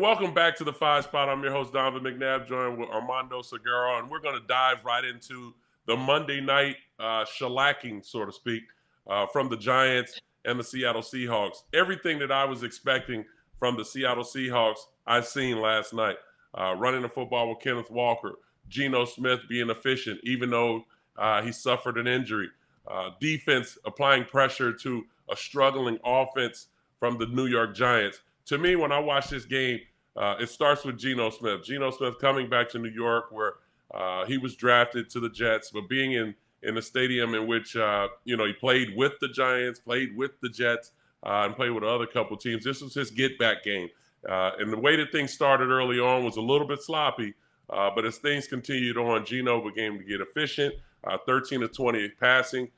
welcome back to the Five Spot. I'm your host, Donovan McNabb, joined with Armando Segura, and we're going to dive right into the Monday night shellacking, so to speak, from the Giants and the Seattle Seahawks. Everything that I was expecting from the Seattle Seahawks, I've seen last night. Running the football with Kenneth Walker, Geno Smith being efficient, even though he suffered an injury. Defense applying pressure to a struggling offense from the New York Giants. To me, when I watch this game, it starts with Geno Smith. Geno Smith coming back to New York, where he was drafted to the Jets, but being in a stadium in which he played with the Giants, played with the Jets, and played with other couple teams. This was his get-back game. And the way that things started early on was a little bit sloppy, but as things continued on, Geno began to get efficient, 13 of 20 passing,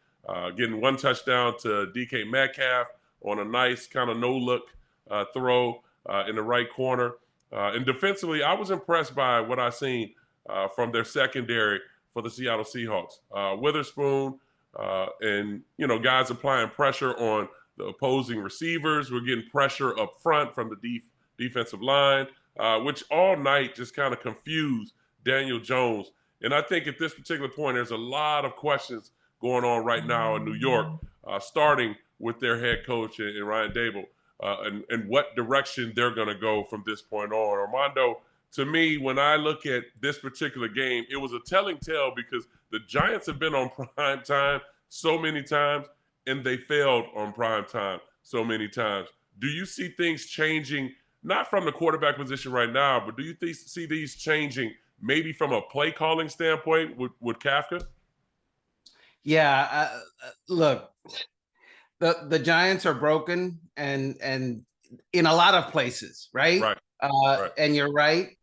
getting one touchdown to DK Metcalf on a nice kind of no-look throw in the right corner. And defensively, I was impressed by what I seen from their secondary for the Seattle Seahawks. Witherspoon and, guys applying pressure on the opposing receivers. We're getting pressure up front from the defensive line, which all night just kind of confused Daniel Jones. And I think at this particular point, there's a lot of questions going on right now in New York, starting with their head coach and Ryan Dable. And what direction they're going to go from this point on. Armando, to me, when I look at this particular game, it was a telling tale because the Giants have been on prime time so many times, and they failed on prime time so many times. Do you see things changing, not from the quarterback position right now, but do you see these changing maybe from a play calling standpoint with Kafka? Yeah, look, the Giants are broken and in a lot of places, right? Right. And you're right.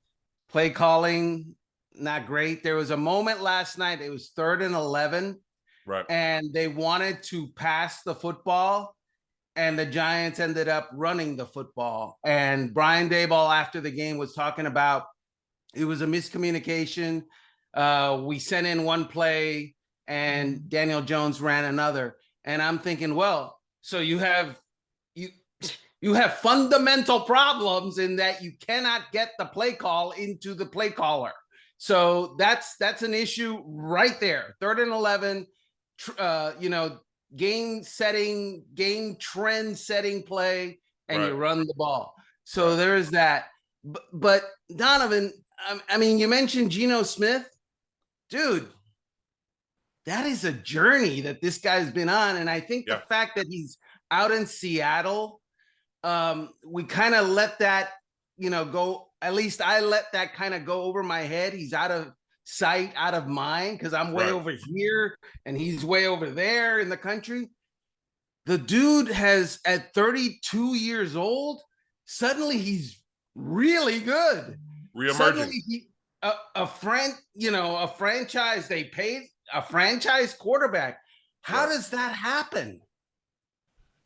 Play calling, not great. There was a moment last night, it was 3rd and 11. Right. And they wanted to pass the football, and the Giants ended up running the football. And Brian Daboll, after the game, was talking about it was a miscommunication. We sent in one play, and Daniel Jones ran another. And I'm thinking, well, so you have fundamental problems in that you cannot get the play call into the play caller. So that's an issue right there. 3rd and 11, game trend setting play, and you run the ball. So there is that. But Donovan, I mean, you mentioned Geno Smith, dude. That is a journey that this guy's been on. And I think the fact that he's out in Seattle, we kind of let that, go. At least I let that kind of go over my head. He's out of sight, out of mind, because I'm way over here and he's way over there in the country. The dude has, at 32 years old, suddenly he's really good. Reemerging. Suddenly a franchise, they paid a franchise quarterback. How does that happen?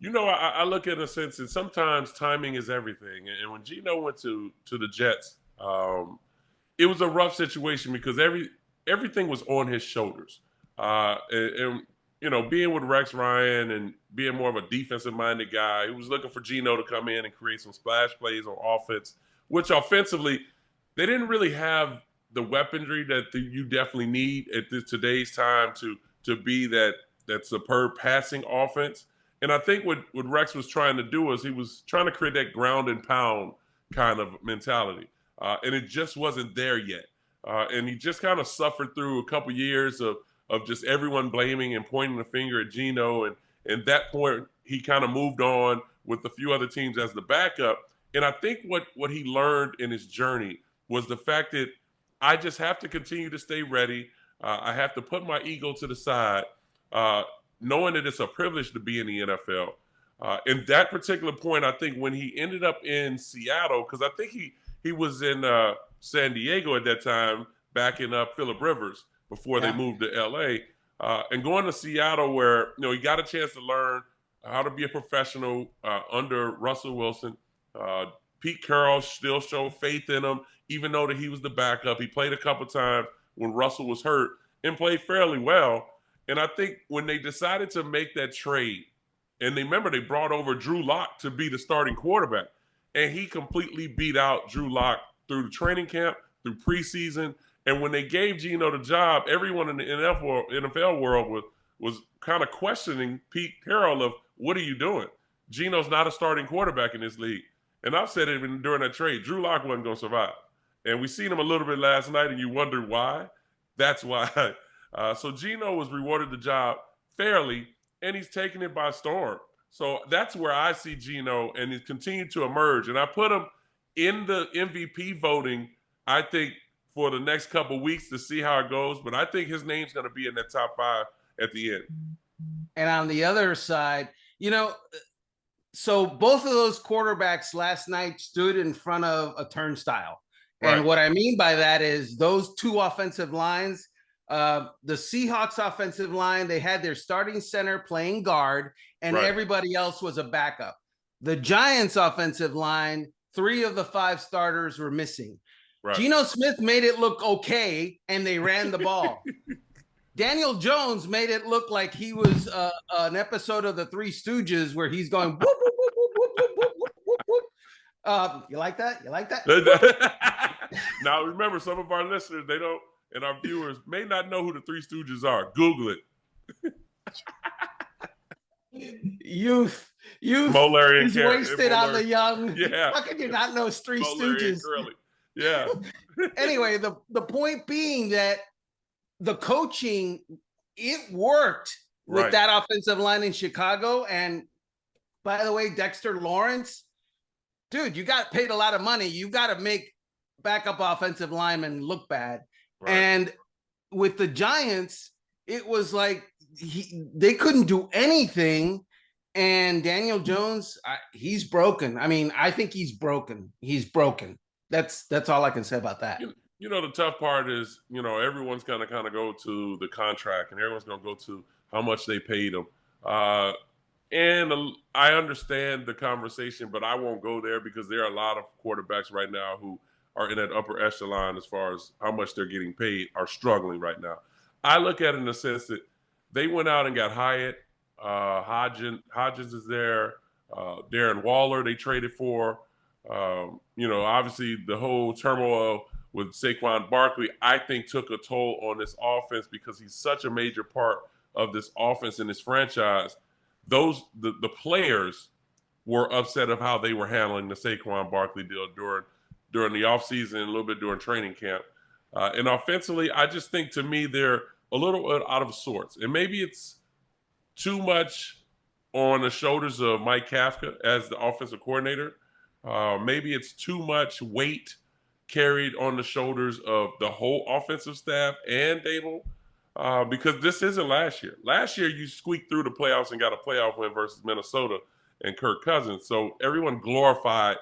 I look at a sense, and sometimes timing is everything. And when Geno went to the Jets, it was a rough situation because everything was on his shoulders. Being with Rex Ryan and being more of a defensive-minded guy, he was looking for Geno to come in and create some splash plays on offense, which offensively, they didn't really have the weaponry that you definitely need at today's time to be that superb passing offense. And I think what Rex was trying to do was he was trying to create that ground and pound kind of mentality. And it just wasn't there yet. And he just kind of suffered through a couple years of just everyone blaming and pointing the finger at Geno. And at that point, he kind of moved on with a few other teams as the backup. And I think what he learned in his journey was the fact that I just have to continue to stay ready. I have to put my ego to the side, knowing that it's a privilege to be in the NFL. In that particular point, I think when he ended up in Seattle, because I think he was in San Diego at that time, backing up Phillip Rivers before they moved to L.A., and going to Seattle where he got a chance to learn how to be a professional under Russell Wilson. Pete Carroll still showed faith in him, even though that he was the backup. He played a couple times when Russell was hurt and played fairly well. And I think when they decided to make that trade, and they brought over Drew Lock to be the starting quarterback. and he completely beat out Drew Lock through the training camp, through preseason. And when they gave Geno the job, everyone in the NFL world was kind of questioning Pete Carroll of, what are you doing? Geno's not a starting quarterback in this league. And I've said it even during that trade, Drew Lock wasn't going to survive. And we seen him a little bit last night, and you wonder why. That's why. So Geno was rewarded the job fairly, and he's taking it by storm. So that's where I see Geno, and he's continued to emerge. And I put him in the MVP voting, I think, for the next couple of weeks to see how it goes. But I think his name's going to be in that top 5 at the end. And on the other side, so both of those quarterbacks last night stood in front of a turnstile. Right. And what I mean by that is those two offensive lines, the Seahawks offensive line, they had their starting center playing guard, and everybody else was a backup. The Giants offensive line, 3 of the 5 starters were missing. Right. Geno Smith made it look okay, and they ran the ball. Daniel Jones made it look like he was an episode of the Three Stooges where he's going, whoop, whoop, whoop, whoop, whoop, whoop, whoop, whoop. You like that? You like that? Now, remember, some of our listeners, they don't, and our viewers may not know who the Three Stooges are. Google it. Youth Mo, Larry, and Karen. Wasted on the young. Yeah. How can you not know Three Mo, Stooges? Yeah. Anyway, the point being that the coaching, it worked with that offensive line in Chicago. And by the way, Dexter Lawrence, dude, you got paid a lot of money. You got to make backup offensive linemen look bad. Right. And with the Giants, it was like they couldn't do anything. And Daniel Jones, he's broken. I mean, I think he's broken. He's broken. That's all I can say about that. The tough part is, everyone's going to kind of go to the contract, and everyone's going to go to how much they paid him. And I understand the conversation, but I won't go there because there are a lot of quarterbacks right now who are in that upper echelon as far as how much they're getting paid are struggling right now. I look at it in the sense that they went out and got Hyatt. Hodgins is there. Darren Waller they traded for. Obviously the whole turmoil with Saquon Barkley, I think, took a toll on this offense because he's such a major part of this offense and this franchise. The players were upset of how they were handling the Saquon Barkley deal during the offseason and a little bit during training camp. And offensively, I just think, to me, they're a little bit out of sorts. And maybe it's too much on the shoulders of Mike Kafka as the offensive coordinator. Maybe it's too much weight carried on the shoulders of the whole offensive staff and Dable, because this isn't last year. Last year, you squeaked through the playoffs and got a playoff win versus Minnesota and Kirk Cousins. So everyone glorified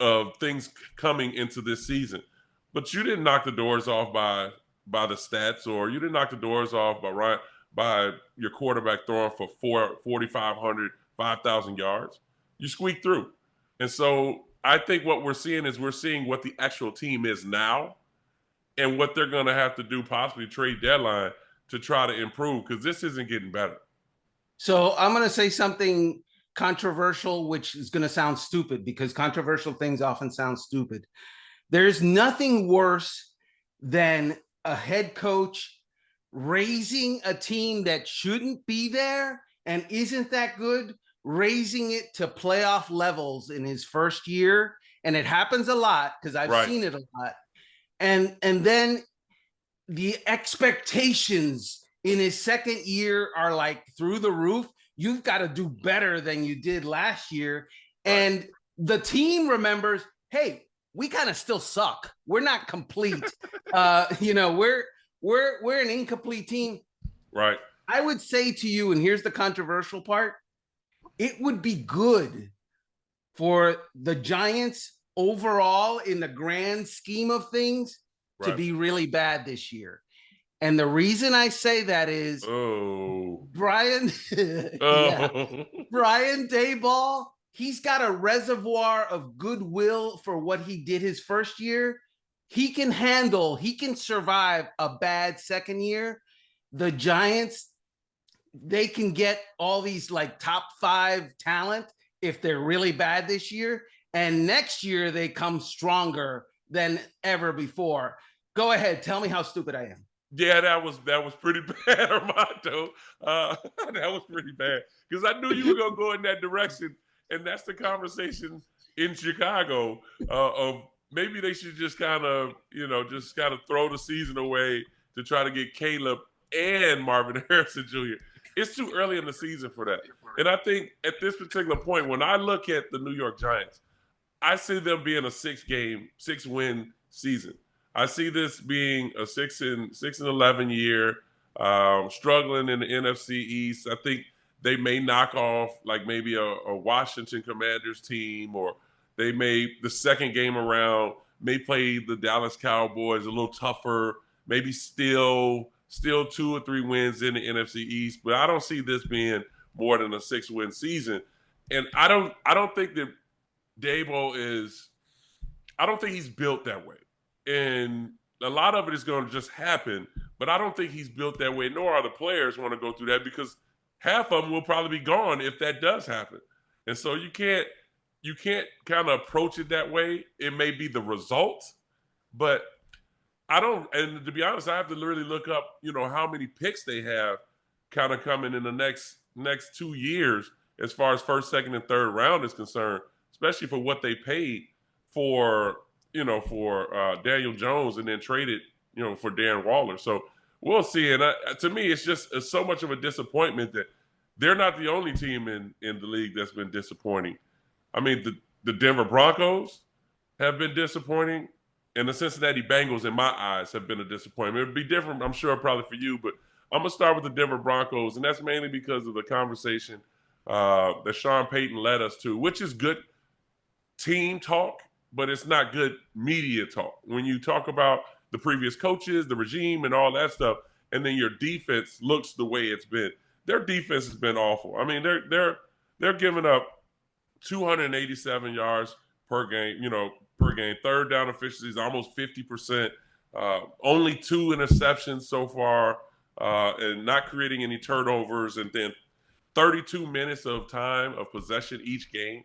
of things coming into this season. But you didn't knock the doors off by the stats, or you didn't knock the doors off by your quarterback throwing for 4,500, 5,000 yards. You squeaked through. And so I think what we're seeing what the actual team is now and what they're going to have to do, possibly trade deadline, to try to improve, because this isn't getting better. So I'm going to say something controversial, which is going to sound stupid because controversial things often sound stupid. There's nothing worse than a head coach raising a team that shouldn't be there and isn't that good, raising it to playoff levels in his first year. And it happens a lot because I've seen it a lot. And then the expectations in his second year are like through the roof. You've got to do better than you did last year. And the team remembers, hey, we kind of still suck. We're not complete. We're an incomplete team. Right. I would say to you, and here's the controversial part, it would be good for the Giants overall in the grand scheme of things to be really bad this year. And the reason I say that is Brian Daboll, he's got a reservoir of goodwill for what he did his first year. He can survive a bad second year. The Giants, they can get all these like top 5 talent if they're really bad this year. and next year they come stronger than ever before. Go ahead, tell me how stupid I am. Yeah, that was pretty bad, Armando. That was pretty bad because I knew you were gonna go in that direction, and that's the conversation in Chicago of maybe they should just kind of throw the season away to try to get Caleb and Marvin Harrison Jr. It's too early in the season for that, and I think at this particular point, when I look at the New York Giants, I see them being a 6-win season. I see this being a 6-11 year, struggling in the NFC East. I think they may knock off like maybe a Washington Commanders team, or they may the second game around may play the Dallas Cowboys a little tougher. Maybe still 2 or 3 wins in the NFC East, but I don't see this being more than a 6-win season. And I don't think that Dabo is. I don't think he's built that way. And a lot of it is going to just happen, but I don't think he's built that way, nor are the players want to go through that, because half of them will probably be gone if that does happen. And so you can't kind of approach it that way. It may be the result, but I don't, and to be honest, I have to really look up, how many picks they have kind of coming in the next 2 years as far as first, second, and third round is concerned, especially for what they paid for Daniel Jones and then traded, for Darren Waller. So we'll see. And to me, it's so much of a disappointment that they're not the only team in the league that's been disappointing. I mean, the Denver Broncos have been disappointing, and the Cincinnati Bengals, in my eyes, have been a disappointment. It'd be different, I'm sure, probably for you, but I'm going to start with the Denver Broncos, and that's mainly because of the conversation that Sean Payton led us to, which is good team talk, but it's not good media talk. When you talk about the previous coaches, the regime, and all that stuff, and then your defense looks the way it's been. Their defense has been awful. I mean, they're giving up 287 yards per game, Third down efficiency is almost 50%. Only 2 interceptions so far, and not creating any turnovers, and then 32 minutes of time of possession each game.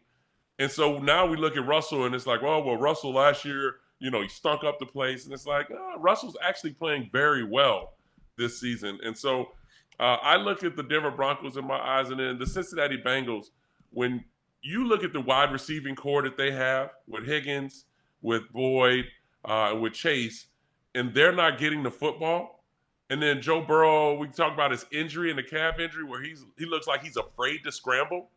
And so now we look at Russell, and it's like, well, Russell last year, he stunk up the place. And it's like, Russell's actually playing very well this season. And so I look at the Denver Broncos in my eyes, and then the Cincinnati Bengals. When you look at the wide receiving core that they have with Higgins, with Boyd, with Chase, and they're not getting the football. And then Joe Burrow, we talk about his injury and the calf injury where he looks like he's afraid to scramble.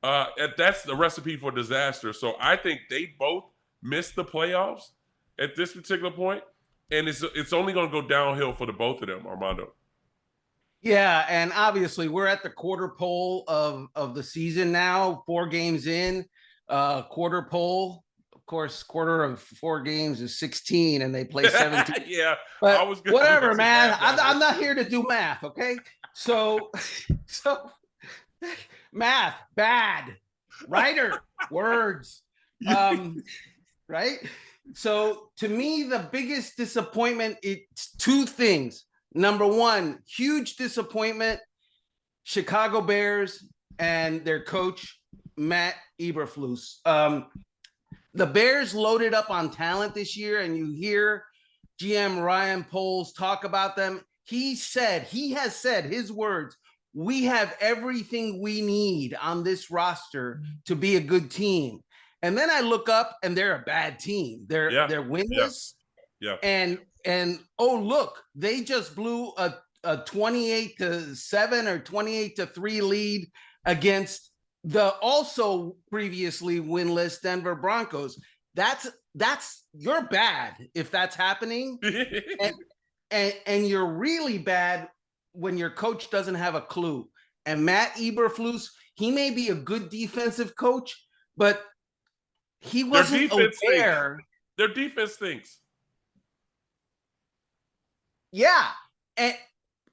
That's the recipe for disaster. So I think they both missed the playoffs at this particular point, and it's only going to go downhill for the both of them, Armando. Yeah, and obviously we're at the quarter pole of the season now, 4 games in, quarter pole. Of course, quarter of 4 games is 16, and they play 17. Yeah, but I was good whatever, man. I'm not here to do math, okay? So math, bad. Writer, words. Right? So to me, the biggest disappointment, it's 2 things. Number 1, huge disappointment, Chicago Bears and their coach, Matt Eberflus. The Bears loaded up on talent this year, and you hear GM Ryan Poles talk about them. He has said his words, we have everything we need on this roster to be a good team. And then I look up, and they're a bad team. They're winless. Yeah. And oh, look, they just blew a 28-7 or 28-3 lead against the also previously winless Denver Broncos. That's you're bad if that's happening. and you're really bad when your coach doesn't have a clue. And Matt Eberflus, he may be a good defensive coach, but he wasn't aware. Their defense stinks. Yeah. And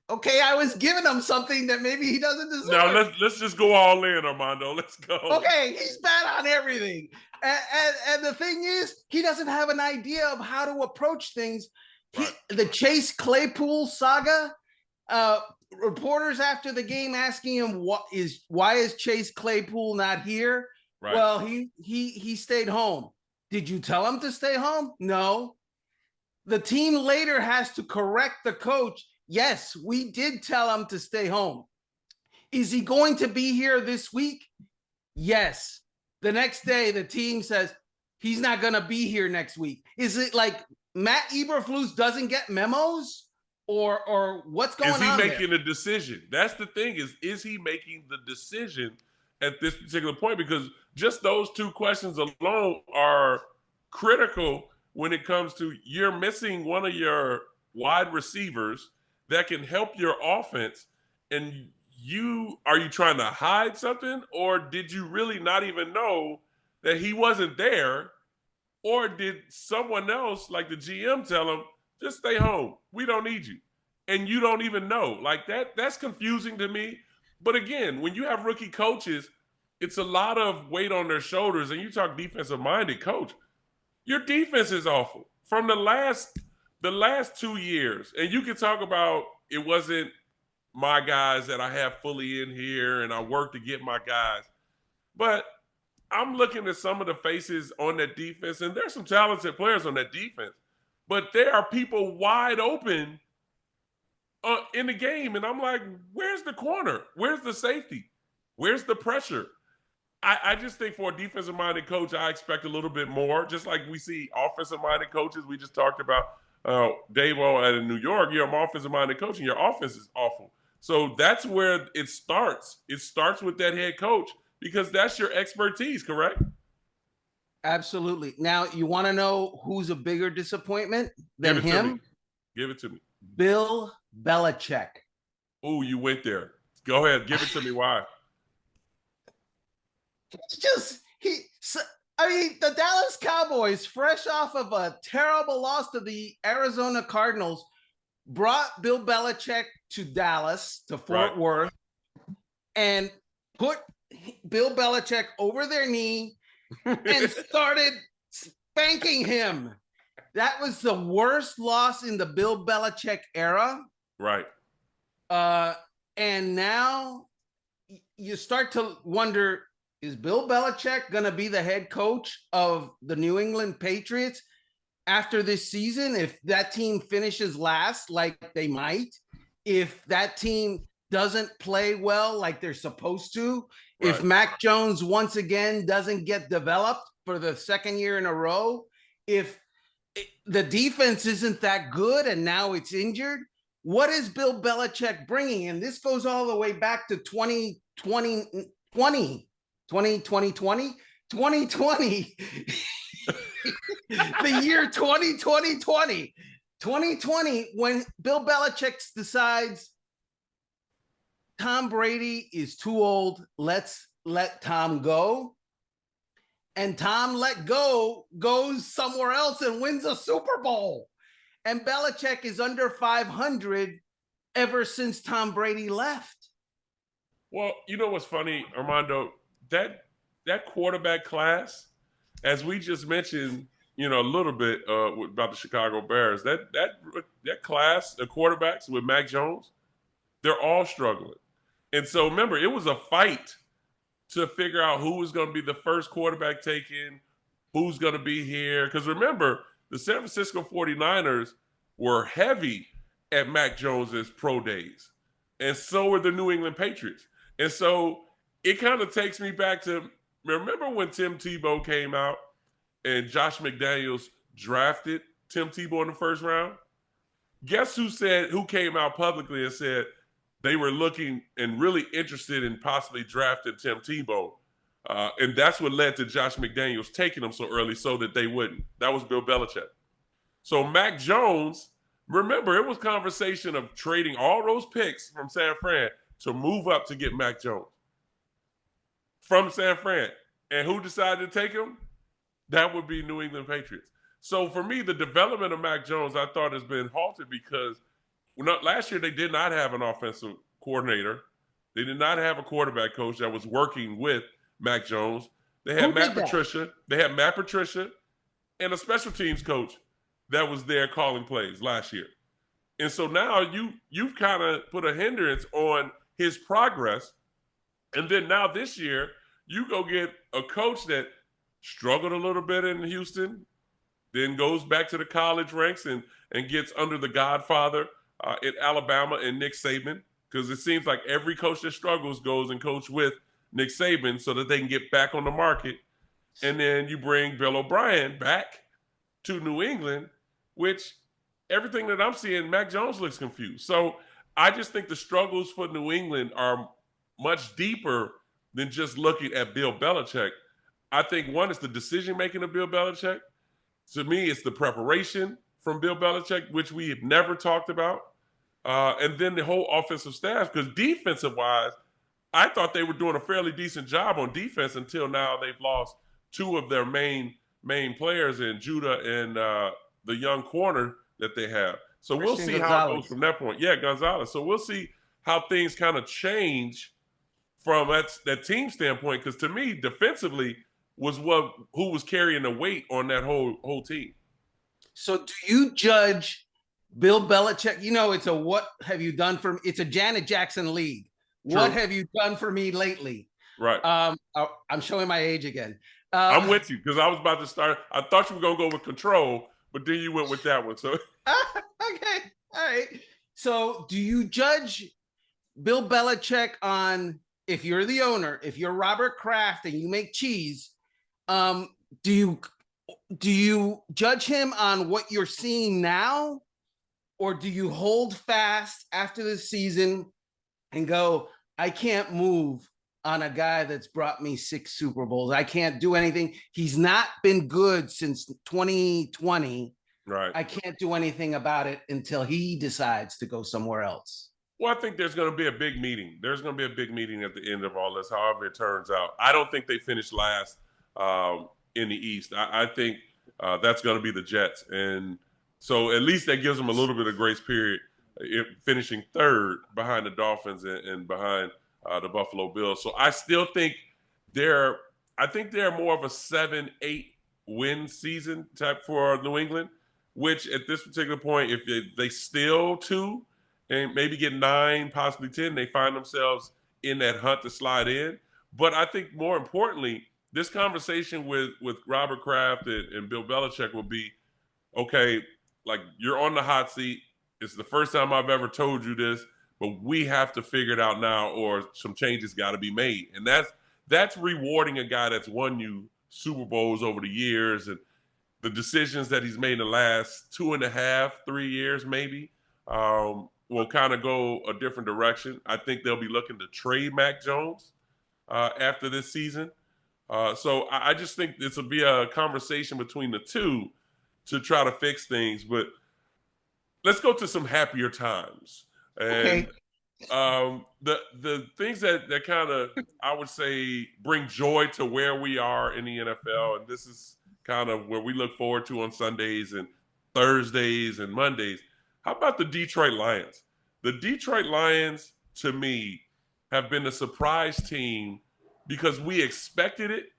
okay, I was giving him something that maybe he doesn't deserve. Now let's just go all in, Armando. Let's go. Okay, he's bad on everything. And the thing is, he doesn't have an idea of how to approach things. Right. The Chase Claypool saga, reporters after the game asking him why is Chase Claypool not here? Right. Well, he stayed home. Did you tell him to stay home? No. The team later has to correct the coach. Yes, we did tell him to stay home. Is he going to be here this week? Yes. The next day, the team says he's not going to be here next week. Is it like Matt Eberflus doesn't get memos, or what's going on? Is he making a decision? That's the thing. Is he making the decision at this particular point? Because just those two questions alone are critical when it comes to you're missing one of your wide receivers that can help your offense, and are you trying to hide something, or did you really not even know that he wasn't there, or did someone else like the GM tell him just stay home, we don't need you, and you don't even know? Like that's confusing to me. But again, when you have rookie coaches, it's a lot of weight on their shoulders, and you talk defensive minded coach, your defense is awful from the last 2 years. And you can talk about it wasn't my guys that I have fully in here and I work to get my guys. But I'm looking at some of the faces on that defense, and there's some talented players on that defense, but there are people wide open in the game. And I'm like, where's the corner? Where's the safety? Where's the pressure? I just think for a defensive-minded coach, I expect a little bit more. Just like we see offensive-minded coaches. We just talked about Davo out in New York. You're an offensive-minded coach, and your offense is awful. So that's where it starts. It starts with that head coach because that's your expertise, correct? Absolutely. Now, you want to know who's a bigger disappointment than him? Give it to me. Bill Belichick. Oh, you went there. Go ahead. Give it to me. Why? The Dallas Cowboys, fresh off of a terrible loss to the Arizona Cardinals, brought Bill Belichick to Dallas, to Fort Worth, and put Bill Belichick over their knee and started spanking him. That was the worst loss in the Bill Belichick era. Right. And now you start to wonder, is Bill Belichick going to be the head coach of the New England Patriots after this season? If that team finishes last, like they might, if that team doesn't play well like they're supposed to, right. If Mac Jones once again doesn't get developed for the second year in a row, if the defense isn't that good and now it's injured, what is Bill Belichick bringing? And this goes all the way back to 2020. 2020 the year 2020 when Bill Belichick decides Tom Brady is too old, let's let Tom go, and Tom goes somewhere else and wins a Super Bowl, and Belichick is under 500 ever since Tom Brady left. Well, you know what's funny, Armando? That quarterback class, as we just mentioned, a little bit about the Chicago Bears, that class, the quarterbacks with Mac Jones, they're all struggling. And so remember, it was a fight to figure out who was going to be the first quarterback taken, who's going to be here. Because remember, the San Francisco 49ers were heavy at Mac Jones's pro days. And so were the New England Patriots. And so it kind of takes me back to, remember when Tim Tebow came out and Josh McDaniels drafted Tim Tebow in the first round? Guess who came out publicly and said they were looking and really interested in possibly drafting Tim Tebow. And that's what led to Josh McDaniels taking him so early so that they wouldn't. That was Bill Belichick. So Mac Jones, remember, it was conversation of trading all those picks from San Fran to move up to get Mac Jones from San Fran. And who decided to take him? That would be New England Patriots. So for me, the development of Mac Jones, I thought, has been halted because last year they did not have an offensive coordinator. They did not have a quarterback coach that was working with Mac Jones. They had Matt Patricia. They had Matt Patricia and a special teams coach that was there calling plays last year. And so now you've kind of put a hindrance on his progress. And then now this year, You go get a coach that struggled a little bit in Houston, then goes back to the college ranks and gets under the Godfather at Alabama and Nick Saban, because it seems like every coach that struggles goes and coach with Nick Saban so that they can get back on the market. And then you bring Bill O'Brien back to New England, which everything that I'm seeing, Mac Jones looks confused. So I just think the struggles for New England are much deeper than just looking at Bill Belichick. I think one is the decision making of Bill Belichick. To me, it's the preparation from Bill Belichick, which we have never talked about. And then the whole offensive staff, because defensive wise, I thought they were doing a fairly decent job on defense until now they've lost two of their main players in Judah and the young corner that they have. So we'll see how it goes from that point. Yeah, Gonzalez. So we'll see how things kind of change from that team standpoint. Because to me, defensively was who was carrying the weight on that whole team. So do you judge Bill Belichick? You know, it's a what have you done for me? It's a Janet Jackson league. True. What have you done for me lately? Right. I'm showing my age again. I'm with you because I was about to start. I thought you were going to go with control, but then you went with that one. So okay. All right. So do you judge Bill Belichick on, if you're the owner, if you're Robert Kraft and you make cheese, do you judge him on what you're seeing now, or do you hold fast after the season and go, I can't move on a guy that's brought me 6 Super Bowls. I can't do anything. He's not been good since 2020. Right. I can't do anything about it until he decides to go somewhere else. Well, I think there's going to be a big meeting. There's going to be a big meeting at the end of all this, however it turns out. I don't think they finish last in the East. I think that's going to be the Jets. And so at least that gives them a little bit of grace period, finishing third behind the Dolphins and behind the Buffalo Bills. So I still think they're more of a 7-8 win season type for New England, which at this particular point, if they steal 2 and maybe get 9, possibly 10, they find themselves in that hunt to slide in. But I think more importantly, this conversation with Robert Kraft and Bill Belichick will be, okay, like, you're on the hot seat. It's the first time I've ever told you this, but we have to figure it out now, or some changes got to be made. And that's rewarding a guy that's won you Super Bowls over the years, and the decisions that he's made in the last 2.5, 3 years maybe will kind of go a different direction. I think they'll be looking to trade Mac Jones after this season. So I just think this will be a conversation between the two to try to fix things. But let's go to some happier times. And the things that kind of, I would say, bring joy to where we are in the NFL, and this is kind of where we look forward to on Sundays and Thursdays and Mondays. How about the Detroit Lions? The Detroit Lions, to me, have been a surprise team because we expected it,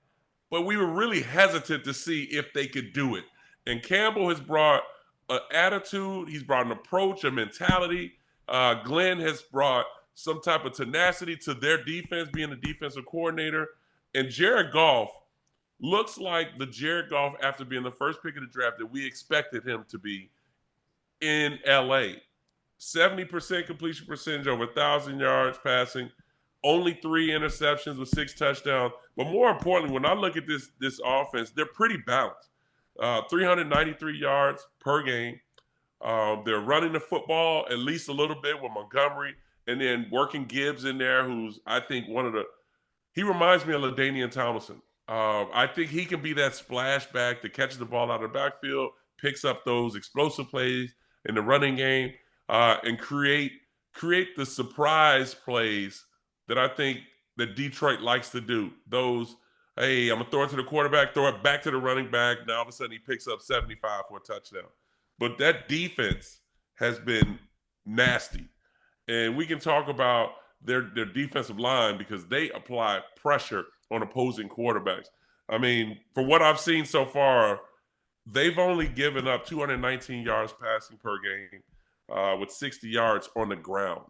but we were really hesitant to see if they could do it. And Campbell has brought an attitude, he's brought an approach, a mentality. Glenn has brought some type of tenacity to their defense, being the defensive coordinator. And Jared Goff looks like the Jared Goff after being the first pick of the draft that we expected him to be in LA. 70% completion percentage, over 1,000 yards passing, only 3 interceptions with 6 touchdowns. But more importantly, when I look at this offense, they're pretty balanced. 393 yards per game. They're running the football at least a little bit with Montgomery, and then working Gibbs in there, who's, I think, he reminds me of LaDainian Tomlinson. I think he can be that splash back that catches the ball out of the backfield, picks up those explosive plays in the running game, and create the surprise plays that I think that Detroit likes to do. Those, hey, I'm going to throw it to the quarterback, throw it back to the running back. Now all of a sudden he picks up 75 for a touchdown. But that defense has been nasty. And we can talk about their defensive line because they apply pressure on opposing quarterbacks. I mean, for what I've seen so far, they've only given up 219 yards passing per game with 60 yards on the ground.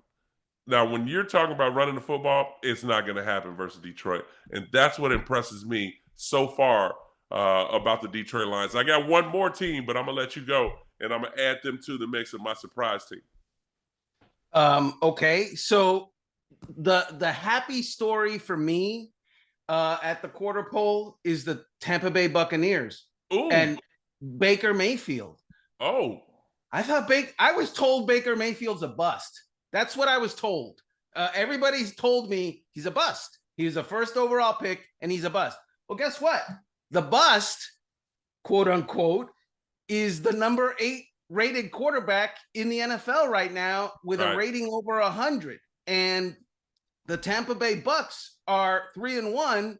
Now, when you're talking about running the football, it's not going to happen versus Detroit. And that's what impresses me so far about the Detroit Lions. I got one more team, but I'm going to let you go, and I'm going to add them to the mix of my surprise team. Okay, so the happy story for me at the quarter pole is the Tampa Bay Buccaneers. Ooh. And Baker Mayfield. Oh. I was told Baker Mayfield's a bust. That's what I was told. Everybody's told me he's a bust. He was a first overall pick, and he's a bust. Well, guess what? The bust, quote unquote, is the number 8 rated quarterback in the NFL right now with a rating over 100. And the Tampa Bay Bucks are 3-1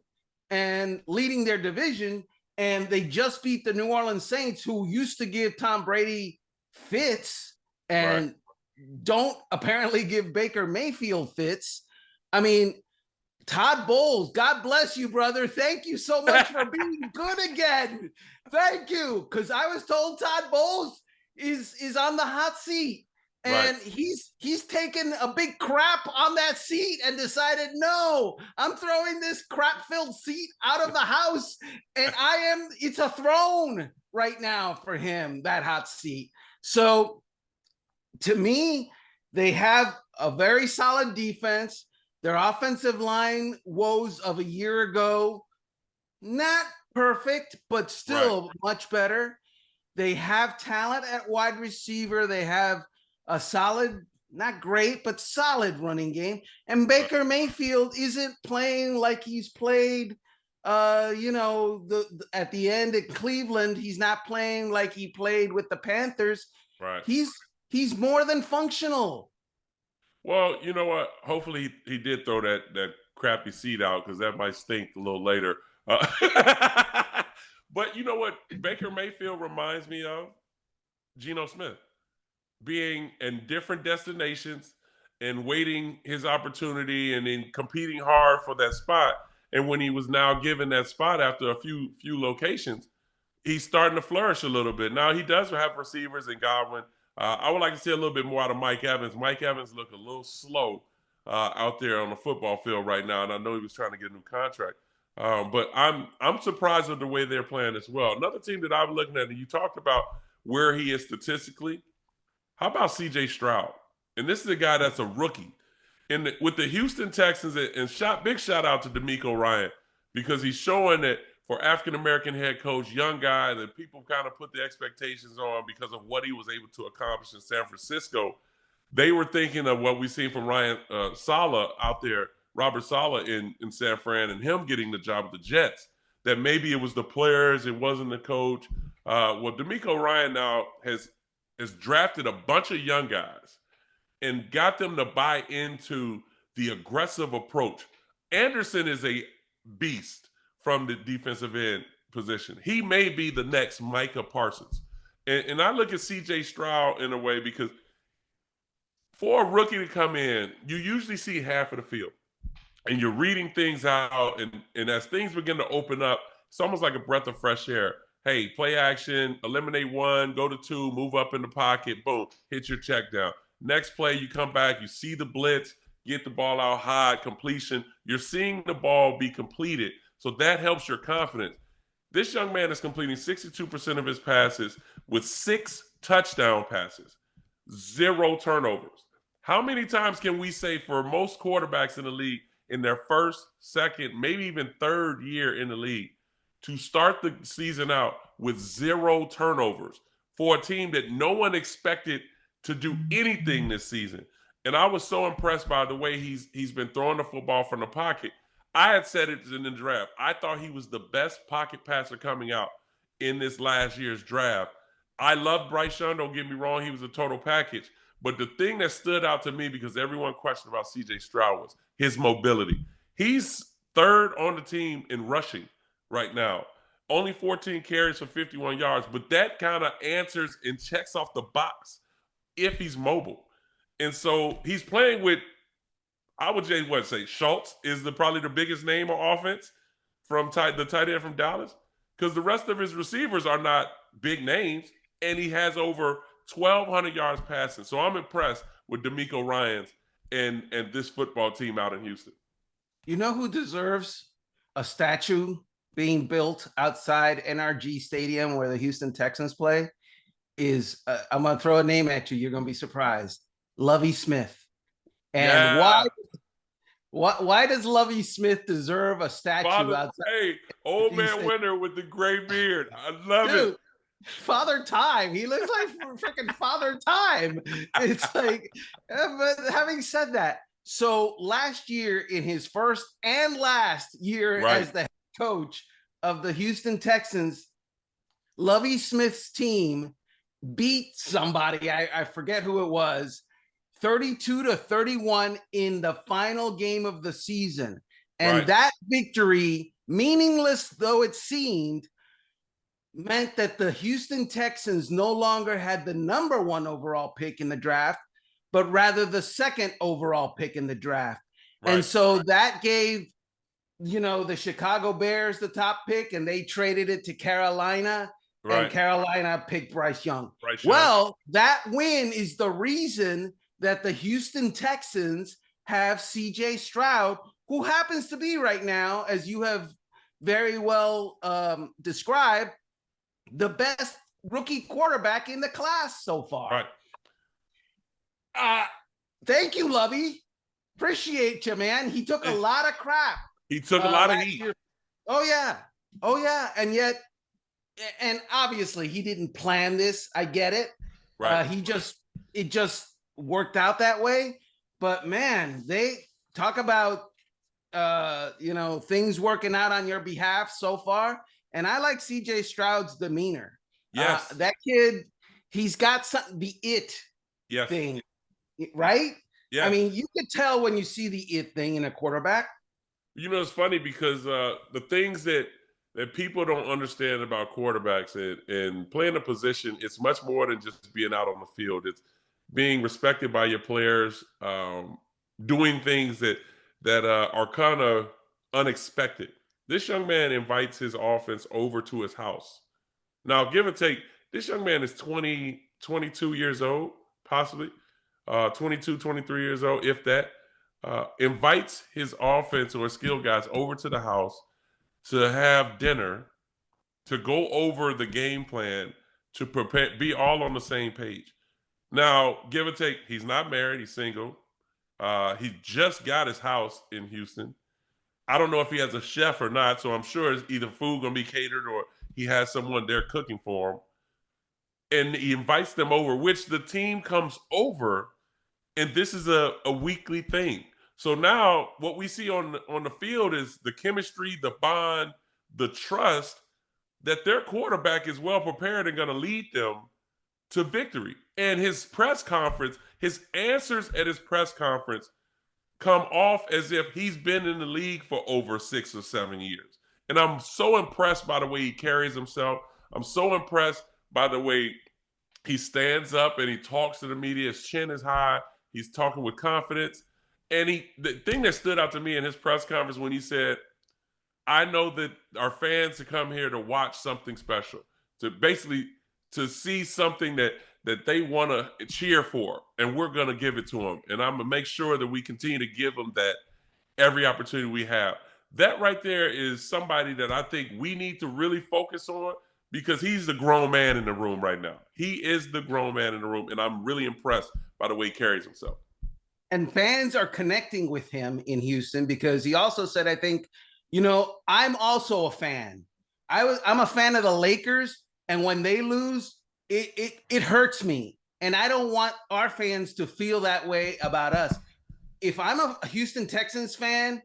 and leading their division. And they just beat the New Orleans Saints, who used to give Tom Brady fits and don't apparently give Baker Mayfield fits. I mean, Todd Bowles, God bless you, brother. Thank you so much for being good again. Thank you. Because I was told Todd Bowles is on the hot seat. And he's taken a big crap on that seat and decided, no, I'm throwing this crap-filled seat out of the house. And it's a throne right now for him, that hot seat. So to me, they have a very solid defense. Their offensive line woes of a year ago, not perfect, but still much better. They have talent at wide receiver. They have a solid, not great, but solid running game. And Baker Mayfield isn't playing like he's played, at the end at Cleveland. He's not playing like he played with the Panthers. Right. He's more than functional. Well, you know what? Hopefully he did throw that crappy seed out, because that might stink a little later. But you know what Baker Mayfield reminds me of? Geno Smith. Being in different destinations and waiting his opportunity and then competing hard for that spot. And when he was now given that spot after a few locations, he's starting to flourish a little bit. Now he does have receivers in Godwin. I would like to see a little bit more out of Mike Evans. Mike Evans looked a little slow out there on the football field right now, and I know he was trying to get a new contract. But I'm surprised at the way they're playing as well. Another team that I'm looking at, and you talked about where he is statistically. How about C.J. Stroud? And this is a guy that's a rookie. With the Houston Texans, and big shout out to D'Amico Ryan, because he's showing that for African-American head coach, young guy that people kind of put the expectations on because of what he was able to accomplish in San Francisco. They were thinking of what we've seen from Saleh out there, Robert Saleh in San Fran, and him getting the job with the Jets, that maybe it was the players, it wasn't the coach. Well, D'Amico Ryan now has drafted a bunch of young guys and got them to buy into the aggressive approach. Anderson is a beast from the defensive end position. He may be the next Micah Parsons. And I look at C.J. Stroud in a way, because for a rookie to come in, you usually see half of the field. And you're reading things out, and as things begin to open up, it's almost like a breath of fresh air. Hey, play action, eliminate 1, go to 2, move up in the pocket, boom, hit your check down. Next play, you come back, you see the blitz, get the ball out high, completion. You're seeing the ball be completed, so that helps your confidence. This young man is completing 62% of his passes with 6 touchdown passes, 0 turnovers. How many times can we say for most quarterbacks in the league in their first, second, maybe even third year in the league, to start the season out with 0 turnovers for a team that no one expected to do anything this season? And I was so impressed by the way he's been throwing the football from the pocket. I had said it in the draft. I thought he was the best pocket passer coming out in this last year's draft. I loved Bryce Young, don't get me wrong. He was a total package. But the thing that stood out to me, because everyone questioned about C.J. Stroud, was his mobility. He's 3rd on the team in rushing right now. Only 14 carries for 51 yards, but that kind of answers and checks off the box if he's mobile. And so he's playing with, I would say Schultz is probably the biggest name on offense from the tight end from Dallas, because the rest of his receivers are not big names, and he has over 1,200 yards passing. So I'm impressed with D'Amico Ryans and this football team out in Houston. You know who deserves a statue being built outside NRG Stadium where the Houston Texans play? I'm going to throw a name at you. You're going to be surprised. Lovie Smith. And why does Lovie Smith deserve a statue outside? Hey, old man winner with the gray beard. I love it. Father Time. He looks like freaking Father Time. It's like, but having said that, so last year in his first and last year as the head coach of the Houston Texans, Lovie Smith's team beat somebody. I forget who it was. 32-31 in the final game of the season. And that victory, meaningless though it seemed, meant that the Houston Texans no longer had the number 1 overall pick in the draft, but rather the 2nd overall pick in the draft. And so that gave, the Chicago Bears the top pick, and they traded it to Carolina, and Carolina picked Bryce Young. Well, that win is the reason that the Houston Texans have CJ Stroud, who happens to be right now, as you have very well described, the best rookie quarterback in the class so far. Thank you, Lovey. Appreciate you, man. He took a lot of crap. He took a lot of heat. Oh, yeah. And yet, and obviously he didn't plan this. I get it. It just worked out that way. But man, they talk about things working out on your behalf so far. And I like CJ Stroud's demeanor. Yes. That kid, he's got the it thing, right? Yeah. I mean, you can tell when you see the it thing in a quarterback. It's funny because the things that people don't understand about quarterbacks and playing a position, it's much more than just being out on the field. It's being respected by your players, doing things that are kind of unexpected. This young man invites his offense over to his house. Now, give or take, this young man is 22 years old, possibly 22, 23 years old, if that. Invites his offense or skill guys over to the house to have dinner, to go over the game plan, to prepare, be all on the same page. Now, give or take, he's not married, he's single. He just got his house in Houston. I don't know if he has a chef or not, so I'm sure it's either food going to be catered or he has someone there cooking for him. And he invites them over, which the team comes over, and this is a weekly thing. So now what we see on the field is the chemistry, the bond, the trust that their quarterback is well prepared and going to lead them to victory. And his press conference, his answers at his press conference come off as if he's been in the league for over 6 or 7 years. And I'm so impressed by the way he carries himself. I'm so impressed by the way he stands up and he talks to the media. His chin is high. He's talking with confidence. And the thing that stood out to me in his press conference when he said, I know that our fans have come here to watch something special, to basically to see something that they want to cheer for, and we're going to give it to them. And I'm going to make sure that we continue to give them that every opportunity we have. That right there is somebody that I think we need to really focus on, because he's the grown man in the room right now. He is the grown man in the room, and I'm really impressed by the way he carries himself. And fans are connecting with him in Houston because he also said, I think, I'm also a fan. I'm a fan of the Lakers, and when they lose, it hurts me. And I don't want our fans to feel that way about us. If I'm a Houston Texans fan,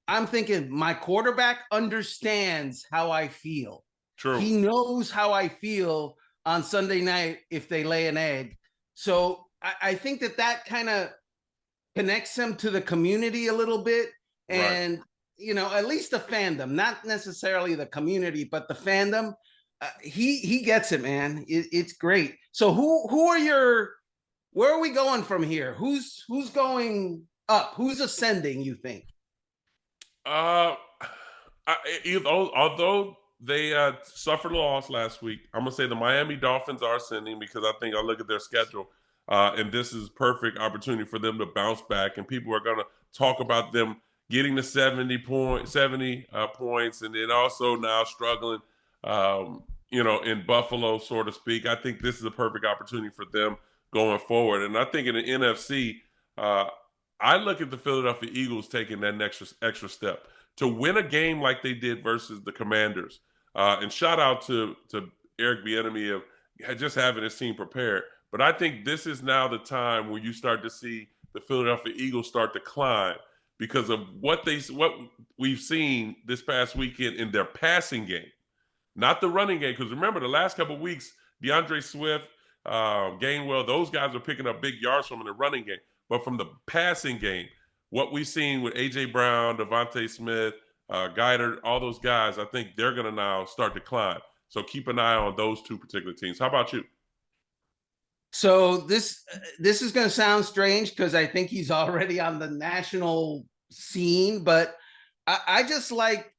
I'm thinking my quarterback understands how I feel. True. He knows how I feel on Sunday night if they lay an egg. So I think that kind of connects him to the community a little bit. And, at least the fandom, not necessarily the community, but the fandom. He gets it, man. It's great. So where are we going from here? Who's going up? Who's ascending, you think? Although they suffered a loss last week, I'm going to say the Miami Dolphins are ascending because I think I look at their schedule. and this is perfect opportunity for them to bounce back. And people are going to talk about them getting to 70 points, and then also now struggling, in Buffalo, so to speak. I think this is a perfect opportunity for them going forward. And I think in the NFC, I look at the Philadelphia Eagles taking that extra step to win a game like they did versus the Commanders. And shout out to Eric Bieniemy of just having his team prepared. But I think this is now the time where you start to see the Philadelphia Eagles start to climb because of what we've seen this past weekend in their passing game, not the running game. Because remember, the last couple of weeks, DeAndre Swift, Gainwell, those guys are picking up big yards from in the running game. But from the passing game, what we've seen with A.J. Brown, Devontae Smith, Guider, all those guys, I think they're going to now start to climb. So keep an eye on those two particular teams. How about you? So this is going to sound strange because I think he's already on the national scene, but I just like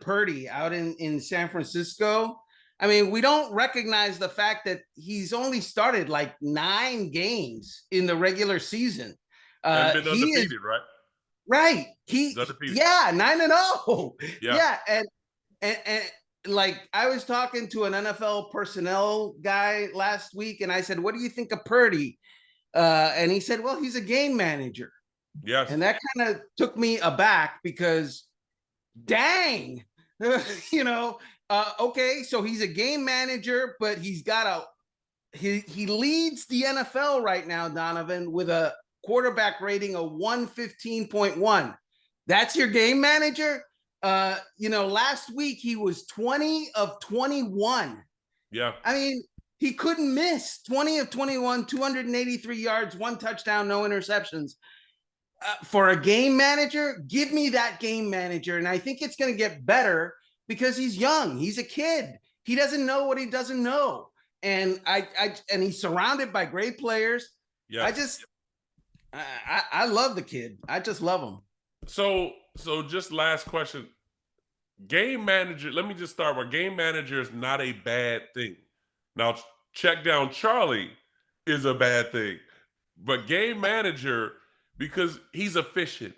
Purdy out in San Francisco. I mean, we don't recognize the fact that he's only started like 9 games in the regular season. And been undefeated, right? Right. He's 9-0. Yeah. And like I was talking to an NFL personnel guy last week, and I said, "What do you think of Purdy?" And he said, "Well, he's a game manager." Yes. And that kind of took me aback because, dang, okay, so he's a game manager, but he's got he leads the NFL right now, Donovan, with a quarterback rating of 115.1. That's your game manager? Last week he was 20 of 21. Yeah. I mean, he couldn't miss. 20 of 21, 283 yards, 1 touchdown, no interceptions. For a game manager, give me that game manager. And I think it's going to get better because he's young. He's a kid. He doesn't know what he doesn't know. And and he's surrounded by great players. Yeah. I love the kid. I just love him. So just last question. Game manager, let me just start with game manager is not a bad thing. Now, check down Charlie is a bad thing. But game manager, because he's efficient.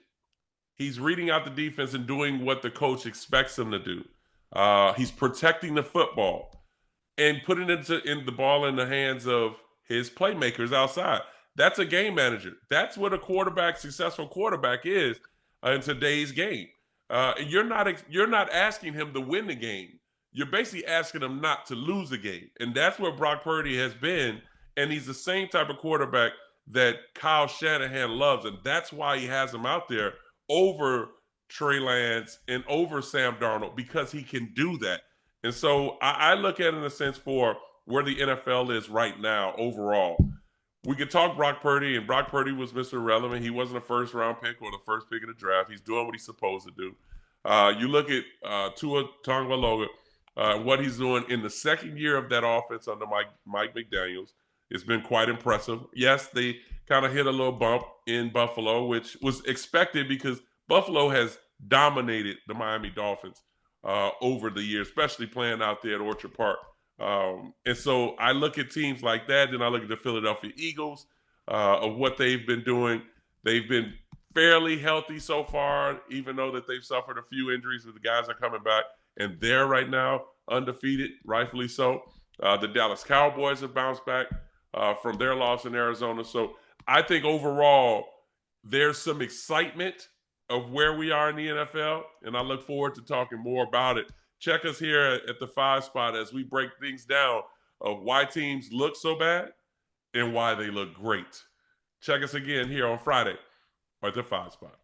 He's reading out the defense and doing what the coach expects him to do. He's protecting the football and putting in the ball in the hands of his playmakers outside. That's a game manager. That's what a successful quarterback is in today's game. You're not asking him to win the game. You're basically asking him not to lose the game. And that's where Brock Purdy has been. And he's the same type of quarterback that Kyle Shanahan loves. And that's why he has him out there over Trey Lance and over Sam Darnold, because he can do that. And so I look at it in a sense for where the NFL is right now overall. We could talk Brock Purdy, and Brock Purdy was Mr. Irrelevant. He wasn't a first-round pick or the first pick of the draft. He's doing what he's supposed to do. You look at Tua Tagovailoa, what he's doing in the second year of that offense under Mike McDaniels. It's been quite impressive. Yes, they kind of hit a little bump in Buffalo, which was expected because Buffalo has dominated the Miami Dolphins over the years, especially playing out there at Orchard Park. And so I look at teams like that, and I look at the Philadelphia Eagles of what they've been doing. They've been fairly healthy so far, even though that they've suffered a few injuries, but the guys are coming back, and they're right now undefeated, rightfully so. The Dallas Cowboys have bounced back from their loss in Arizona. So I think overall there's some excitement of where we are in the NFL, and I look forward to talking more about it. Check us here at the 5 spot as we break things down of why teams look so bad and why they look great. Check us again here on Friday at the 5 spot.